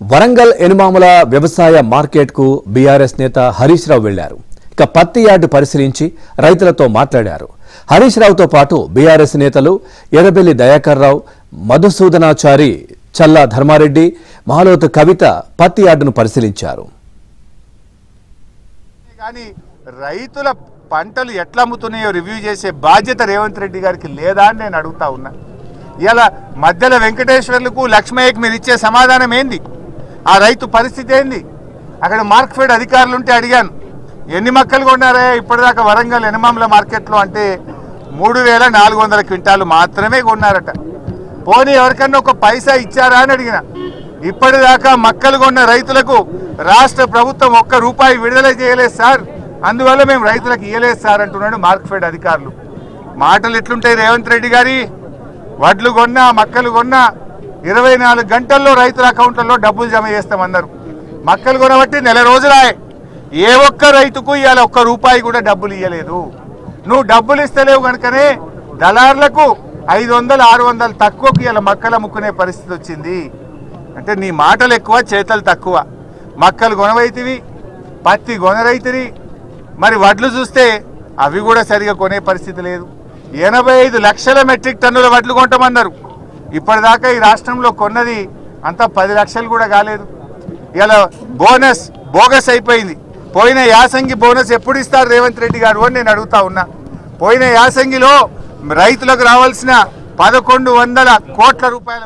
వరంగల్ ఎనుమాముల వ్యవసాయ మార్కెట్కు బీఆర్ఎస్ నేత హరీష్ రావు వెళ్లారు. ఇక పత్తి యార్డు పరిశీలించి రైతులతో మాట్లాడారు. హరీష్ రావుతో పాటు బీఆర్ఎస్ నేతలు ఎర్రబెల్లి దయాకర్ రావు, మధుసూదనాచారి, చల్లా ధర్మారెడ్డి, మహాలోతు కవిత పత్తి యార్డును పరిశీలించారు. రైతుల పంటలు ఎట్లా అమ్ముతున్నాయో రివ్యూ చేసే బాధ్యత రేవంత్ రెడ్డి గారికి లేదా అని నేను అడుగుతా ఉన్నా. ఇలా మధ్యల వెంకటేశ్వర్లకు లక్ష్మయ్యకి మీరు ఇచ్చే సమాధానం ఏంది? ఆ రైతు పరిస్థితి ఏంది? అక్కడ మార్కెట్ అధికారులు ఉంటే అడిగాను, ఎన్ని మక్కలు కొన్నారా ఇప్పటిదాకా వరంగల్ ఎనమాముల మార్కెట్లో అంటే 3400 క్వింటాలు మాత్రమే కొన్నారట. పోనీ ఎవరికన్నా ఒక పైసా ఇచ్చారా అని అడిగిన. ఇప్పటిదాకా మక్కలు కొన్న రైతులకు రాష్ట్ర ప్రభుత్వం ₹1 విడుదల చేయలేదు సార్, అందువల్ల మేము రైతులకు ఇయ్యలేదు సార్ అంటున్నాడు మార్కెట్ అధికారులు. మాటలు ఎట్లుంటాయి రేవంత్ రెడ్డి గారి? వడ్లు కొన్నా మక్కలు కొన్నా 24 గంటల్లో రైతుల అకౌంట్లలో డబ్బులు జమ చేస్తామన్నారు. మక్కలు కొనబట్టి నెల రోజులాయే, ఏ ఒక్క రైతుకు ఇవాళ ₹1 కూడా డబ్బులు ఇవ్వలేదు. నువ్వు డబ్బులు ఇస్తలేవు కనుకనే దళార్లకు 500-600 తక్కువకు ఇవాళ మక్కలు అమ్ముకునే పరిస్థితి వచ్చింది. అంటే నీ మాటలు ఎక్కువ, చేతలు తక్కువ. మక్కలు కొనవైతివి, పత్తి కొనరైతివి, మరి వడ్లు చూస్తే అవి కూడా సరిగా కొనే పరిస్థితి లేదు. 85 లక్షల మెట్రిక్ టన్నుల వడ్లు కొంటామన్నారు. ఇప్పటిదాకా ఈ రాష్ట్రంలో కొన్నది అంతా 10 లక్షలు కూడా కాలేదు. ఇలా బోనస్ బోగస్ అయిపోయింది. పోయిన యాసంగి బోనస్ ఎప్పుడు ఇస్తారు రేవంత్ రెడ్డి గారు అని నేను అడుగుతా ఉన్నా. పోయిన యాసంగిలో రైతులకు రావాల్సిన 1100 కోట్ల రూపాయల